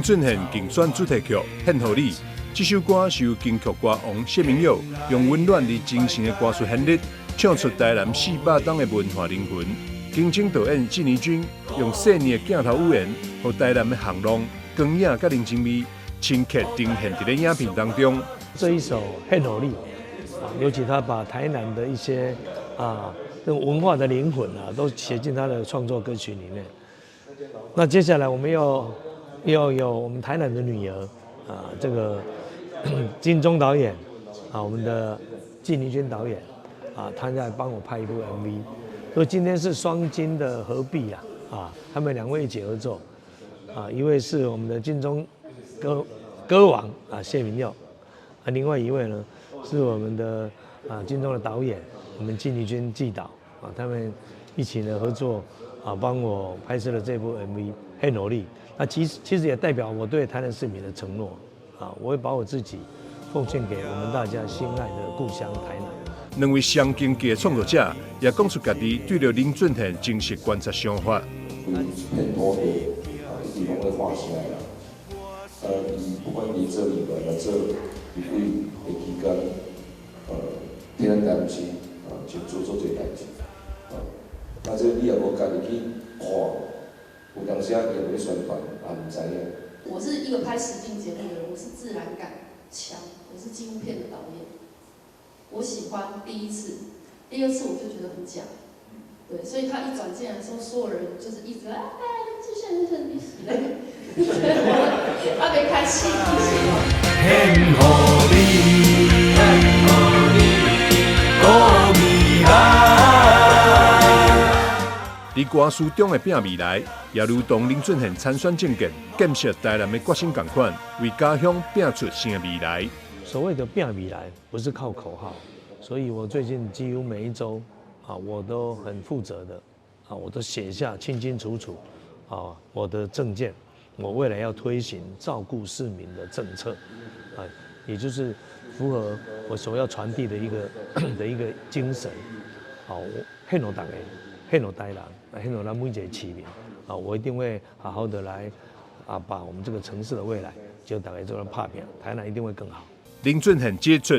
俊憲競選主題曲《獻予你》，這首歌是由金曲歌王謝明佑用溫暖而真誠的歌詞旋律，唱出台南400檔的文化靈魂。金鐘導演紀妮君用細膩的鏡頭語言，讓台南的巷弄、光影甲人情味，深刻呈現在影片當中。這一首《獻予你》尤其他把台南的一些這種文化的靈魂都寫進他的創作歌曲裡面。那接下來我們要有我們台南的女兒這個金鐘導演我們的紀妮君導演他在幫我拍一部 MV。所以今天是雙金的合璧他們兩位一起合作一位是我們的金鐘歌王謝明佑另外一位呢是我們的金鐘的導演我們紀妮君紀導他們一起呢合作幫我拍攝了這部 MV 獻予你。那其實也代表我對台南市民的承諾我會把我自己奉獻給我們大家心愛的故鄉台南。兩位上競技的創作者也講出家己對着林俊憲真實觀察想法。很多的地方會畫起來了，不管你這裡來這一對的期間，天然台南市就做這代志，那這你也無家己去看，有當時也袂宣傳，也唔知影。我是一個拍實境節目的人，我是自然感強，我是紀錄片的導演。我喜歡第一次，第二次我就覺得很假，對，所以他一轉進來的時候，所有人就是一直就現在你洗嘞，他沒開戲，獻予你，好未來。在歌詞中的拼未來，也如同林俊憲參選政見，建設台南的決心同款，為家鄉拼出新的未來。所謂的拼未來不是靠口號，所以我最近幾乎每一周我都很負責的我都寫下清清楚楚我的政見，我未來要推行照顧市民的政策也就是符合我所要傳遞的一個精神獻予大家，獻予台南，獻予咱每一個市民我一定會好好的來把我們這個城市的未來就大家做到打拼，台南一定會更好。林俊憲指出，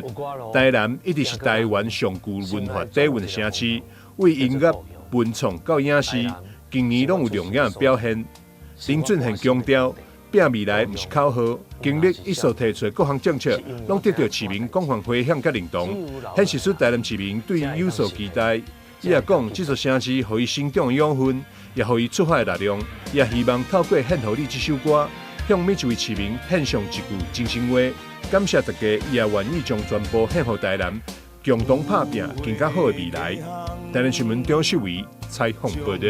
台南一直是台灣上具文化底蘊的城市，為音樂、文創到影視，近年攏有亮眼的表現。林俊憲強調，拼未來不是口號，經歷一所提出的各項政策，攏得到市民廣泛回響甲認同，顯示出台南市民對伊有所期待。伊也講，這座城市予伊成長的養分，也予伊出發的力量。也希望透過《獻予你》這首歌，向每一位市民獻上一句真心話。感謝大家，伊也願意將全部獻予台南，共同打拼更加好的未來。台南新聞張秀維採訪報道。